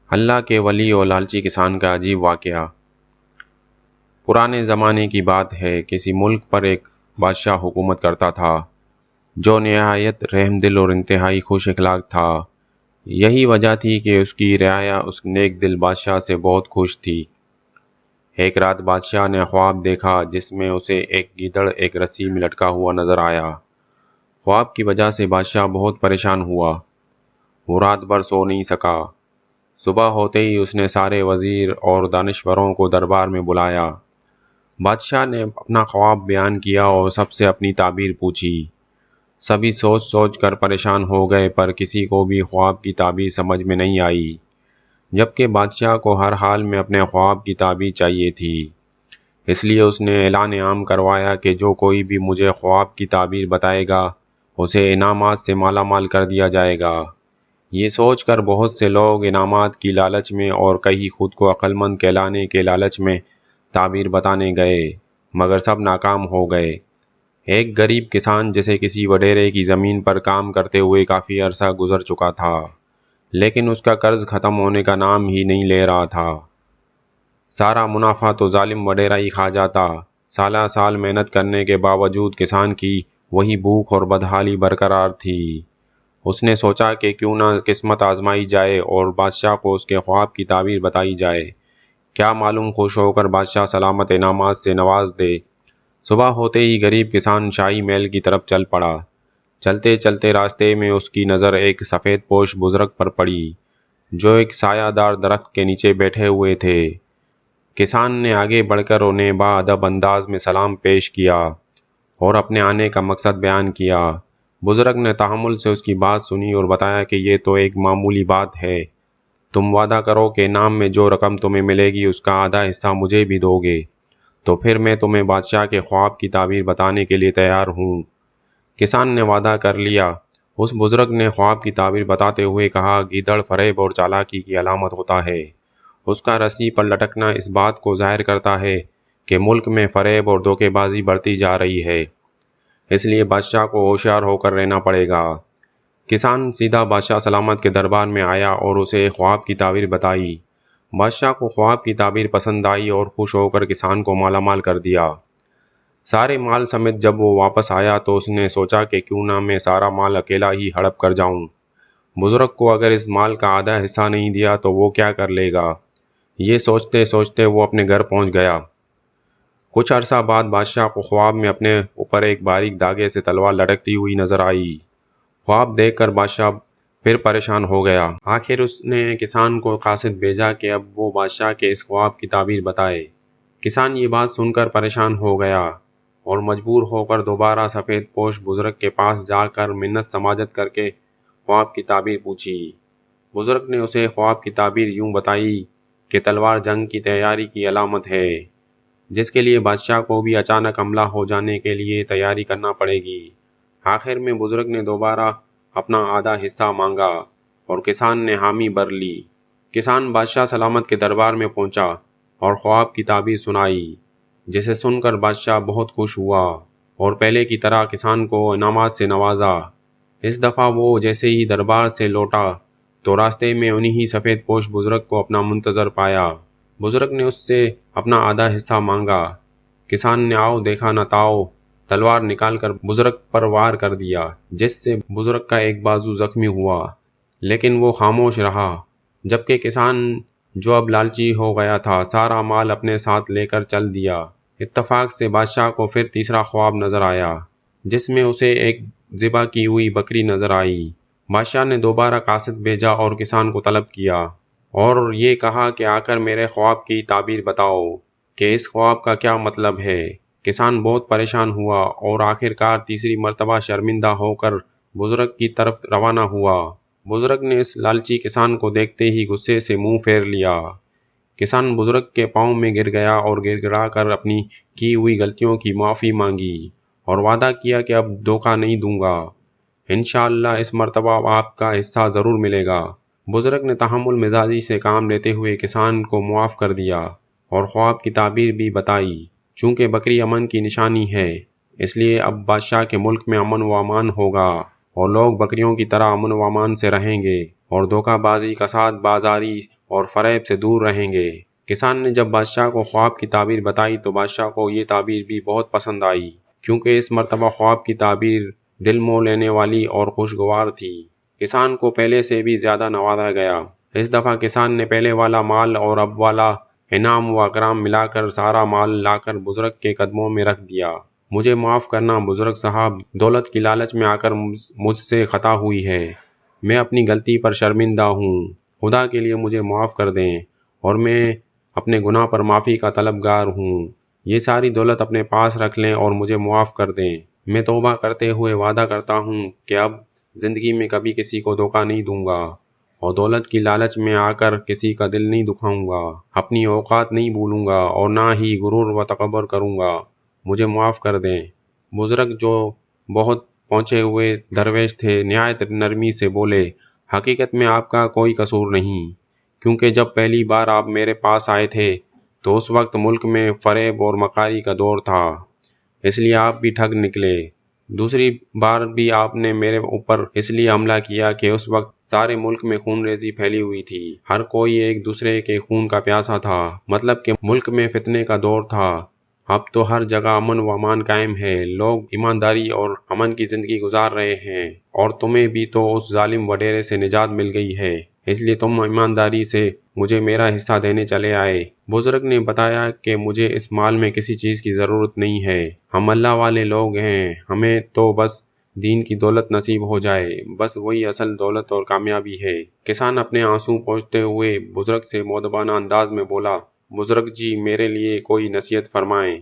اللہ کے ولی اور لالچی کسان کا عجیب واقعہ۔ پرانے زمانے کی بات ہے، کسی ملک پر ایک بادشاہ حکومت کرتا تھا جو نہایت رحم دل اور انتہائی خوش اخلاق تھا۔ یہی وجہ تھی کہ اس کی رعایا اس نیک دل بادشاہ سے بہت خوش تھی۔ ایک رات بادشاہ نے خواب دیکھا جس میں اسے ایک گیدڑ ایک رسی میں لٹکا ہوا نظر آیا۔ خواب کی وجہ سے بادشاہ بہت پریشان ہوا۔ وہ رات بھر سو نہیں سکا۔ صبح ہوتے ہی اس نے سارے وزیر اور دانشوروں کو دربار میں بلایا۔ بادشاہ نے اپنا خواب بیان کیا اور سب سے اپنی تعبیر پوچھی۔ سبھی سوچ سوچ کر پریشان ہو گئے، پر کسی کو بھی خواب کی تعبیر سمجھ میں نہیں آئی، جبکہ بادشاہ کو ہر حال میں اپنے خواب کی تعبیر چاہیے تھی۔ اس لیے اس نے اعلان عام کروایا کہ جو کوئی بھی مجھے خواب کی تعبیر بتائے گا اسے انعامات سے مالا مال کر دیا جائے گا۔ یہ سوچ کر بہت سے لوگ انعامات کی لالچ میں اور کئی خود کو عقل مند کہلانے کے لالچ میں تعبیر بتانے گئے، مگر سب ناکام ہو گئے۔ ایک غریب کسان جسے کسی وڈیرے کی زمین پر کام کرتے ہوئے کافی عرصہ گزر چکا تھا، لیکن اس کا قرض ختم ہونے کا نام ہی نہیں لے رہا تھا۔ سارا منافع تو ظالم وڈیرا ہی کھا جاتا۔ سالہ سال محنت کرنے کے باوجود کسان کی وہی بھوک اور بدحالی برقرار تھی۔ اس نے سوچا کہ کیوں نہ قسمت آزمائی جائے اور بادشاہ کو اس کے خواب کی تعبیر بتائی جائے۔ کیا معلوم خوش ہو کر بادشاہ سلامت انعامات سے نواز دے۔ صبح ہوتے ہی غریب کسان شاہی محل کی طرف چل پڑا۔ چلتے چلتے راستے میں اس کی نظر ایک سفید پوش بزرگ پر پڑی جو ایک سایہ دار درخت کے نیچے بیٹھے ہوئے تھے۔ کسان نے آگے بڑھ کر انہیں باادب انداز میں سلام پیش کیا اور اپنے آنے کا مقصد بیان کیا۔ بزرگ نے تحمل سے اس کی بات سنی اور بتایا کہ یہ تو ایک معمولی بات ہے، تم وعدہ کرو کہ انعام میں جو رقم تمہیں ملے گی اس کا آدھا حصہ مجھے بھی دو گے، تو پھر میں تمہیں بادشاہ کے خواب کی تعبیر بتانے کے لیے تیار ہوں۔ کسان نے وعدہ کر لیا۔ اس بزرگ نے خواب کی تعبیر بتاتے ہوئے کہا، گیدڑ فریب اور چالاکی کی علامت ہوتا ہے۔ اس کا رسی پر لٹکنا اس بات کو ظاہر کرتا ہے کہ ملک میں فریب اور دھوکے بازی بڑھتی جا رہی ہے، اس لیے بادشاہ کو ہوشیار ہو کر رہنا پڑے گا۔ کسان سیدھا بادشاہ سلامت کے دربار میں آیا اور اسے خواب کی تعبیر بتائی۔ بادشاہ کو خواب کی تعبیر پسند آئی اور خوش ہو کر کسان کو مالا مال کر دیا۔ سارے مال سمیت جب وہ واپس آیا تو اس نے سوچا کہ کیوں نہ میں سارا مال اکیلا ہی ہڑپ کر جاؤں۔ بزرگ کو اگر اس مال کا آدھا حصہ نہیں دیا تو وہ کیا کر لے گا۔ یہ سوچتے سوچتے وہ اپنے گھر پہنچ گیا۔ کچھ عرصہ بعد بادشاہ کو خواب میں اپنے اوپر ایک باریک دھاگے سے تلوار لٹکتی ہوئی نظر آئی۔ خواب دیکھ کر بادشاہ پھر پریشان ہو گیا۔ آخر اس نے کسان کو قاصد بھیجا کہ اب وہ بادشاہ کے اس خواب کی تعبیر بتائے۔ کسان یہ بات سن کر پریشان ہو گیا اور مجبور ہو کر دوبارہ سفید پوش بزرگ کے پاس جا کر منت سماجت کر کے خواب کی تعبیر پوچھی۔ بزرگ نے اسے خواب کی تعبیر یوں بتائی کہ تلوار جنگ کی تیاری کی علامت ہے، جس کے لیے بادشاہ کو بھی اچانک حملہ ہو جانے کے لیے تیاری کرنا پڑے گی۔ آخر میں بزرگ نے دوبارہ اپنا آدھا حصہ مانگا اور کسان نے حامی بھر لی۔ کسان بادشاہ سلامت کے دربار میں پہنچا اور خواب کی تعبیر سنائی، جسے سن کر بادشاہ بہت خوش ہوا اور پہلے کی طرح کسان کو انعامات سے نوازا۔ اس دفعہ وہ جیسے ہی دربار سے لوٹا تو راستے میں انہی سفید پوش بزرگ کو اپنا منتظر پایا۔ بزرگ نے اس سے اپنا آدھا حصہ مانگا۔ کسان نے آؤ دیکھا نہ تاؤ تلوار نکال کر بزرگ پر وار کر دیا، جس سے بزرگ کا ایک بازو زخمی ہوا، لیکن وہ خاموش رہا۔ جبکہ کسان جو اب لالچی ہو گیا تھا سارا مال اپنے ساتھ لے کر چل دیا۔ اتفاق سے بادشاہ کو پھر تیسرا خواب نظر آیا جس میں اسے ایک ذبح کی ہوئی بکری نظر آئی۔ بادشاہ نے دوبارہ قاصد بھیجا اور کسان کو طلب کیا اور یہ کہا کہ آ کر میرے خواب کی تعبیر بتاؤ کہ اس خواب کا کیا مطلب ہے۔ کسان بہت پریشان ہوا اور آخرکار تیسری مرتبہ شرمندہ ہو کر بزرگ کی طرف روانہ ہوا۔ بزرگ نے اس لالچی کسان کو دیکھتے ہی غصے سے منہ پھیر لیا۔ کسان بزرگ کے پاؤں میں گر گیا اور گر گڑا کر اپنی کی ہوئی غلطیوں کی معافی مانگی اور وعدہ کیا کہ اب دھوکہ نہیں دوں گا، انشاءاللہ اس مرتبہ آپ کا حصہ ضرور ملے گا۔ بزرگ نے تحمل مزاجی سے کام لیتے ہوئے کسان کو معاف کر دیا اور خواب کی تعبیر بھی بتائی۔ چونکہ بکری امن کی نشانی ہے، اس لیے اب بادشاہ کے ملک میں امن و امان ہوگا اور لوگ بکریوں کی طرح امن و امان سے رہیں گے۔ اور دھوکہ بازی، کساد بازاری اور فریب سے دور رہیں گے۔ کسان نے جب بادشاہ کو خواب کی تعبیر بتائی تو بادشاہ کو یہ تعبیر بھی بہت پسند آئی، کیونکہ اس مرتبہ خواب کی تعبیر دل موہ لینے والی اور خوشگوار تھی۔ کسان کو پہلے سے بھی زیادہ نوازا گیا۔ اس دفعہ کسان نے پہلے والا مال اور اب والا انعام و اکرام ملا کر سارا مال لا کر بزرگ کے قدموں میں رکھ دیا۔ مجھے معاف کرنا بزرگ صاحب، دولت کی لالچ میں آ کر مجھ سے خطا ہوئی ہے۔ میں اپنی غلطی پر شرمندہ ہوں، خدا کے لیے مجھے معاف کر دیں، اور میں اپنے گناہ پر معافی کا طلبگار ہوں۔ یہ ساری دولت اپنے پاس رکھ لیں اور مجھے معاف کر دیں۔ میں توبہ کرتے ہوئے وعدہ کرتا ہوں کہ اب زندگی میں کبھی کسی کو دھوکہ نہیں دوں گا، اور دولت کی لالچ میں آ کر کسی کا دل نہیں دکھاؤں گا، اپنی اوقات نہیں بھولوں گا، اور نہ ہی غرور و تکبر کروں گا۔ مجھے معاف کر دیں۔ بزرگ، جو بہت پہنچے ہوئے درویش تھے، نہایت نرمی سے بولے، حقیقت میں آپ کا کوئی قصور نہیں، کیونکہ جب پہلی بار آپ میرے پاس آئے تھے تو اس وقت ملک میں فریب اور مکاری کا دور تھا، اس لیے آپ بھی ٹھگ نکلے۔ دوسری بار بھی آپ نے میرے اوپر اس لیے حملہ کیا کہ اس وقت سارے ملک میں خون ریزی پھیلی ہوئی تھی، ہر کوئی ایک دوسرے کے خون کا پیاسا تھا، مطلب کہ ملک میں فتنے کا دور تھا۔ اب تو ہر جگہ امن و امان قائم ہے، لوگ ایمانداری اور امن کی زندگی گزار رہے ہیں، اور تمہیں بھی تو اس ظالم وڈیرے سے نجات مل گئی ہے، اس لیے تم ایمانداری سے مجھے میرا حصہ دینے چلے آئے۔ بزرگ نے بتایا کہ مجھے اس مال میں کسی چیز کی ضرورت نہیں ہے، ہم اللہ والے لوگ ہیں، ہمیں تو بس دین کی دولت نصیب ہو جائے، بس وہی اصل دولت اور کامیابی ہے۔ کسان اپنے آنسو پوچھتے ہوئے بزرگ سے مؤدبانہ انداز میں بولا، بزرگ جی، میرے لیے کوئی نصیحت فرمائیں۔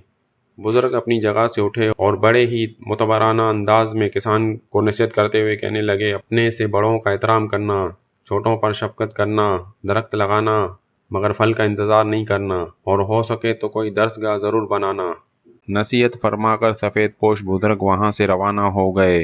بزرگ اپنی جگہ سے اٹھے اور بڑے ہی معتبرانہ انداز میں کسان کو نصیحت کرتے ہوئے کہنے لگے، اپنے سے بڑوں کا احترام کرنا، چھوٹوں پر شفقت کرنا، درخت لگانا مگر پھل کا انتظار نہیں کرنا، اور ہو سکے تو کوئی درسگاہ ضرور بنانا۔ نصیحت فرما کر سفید پوش بزرگ وہاں سے روانہ ہو گئے۔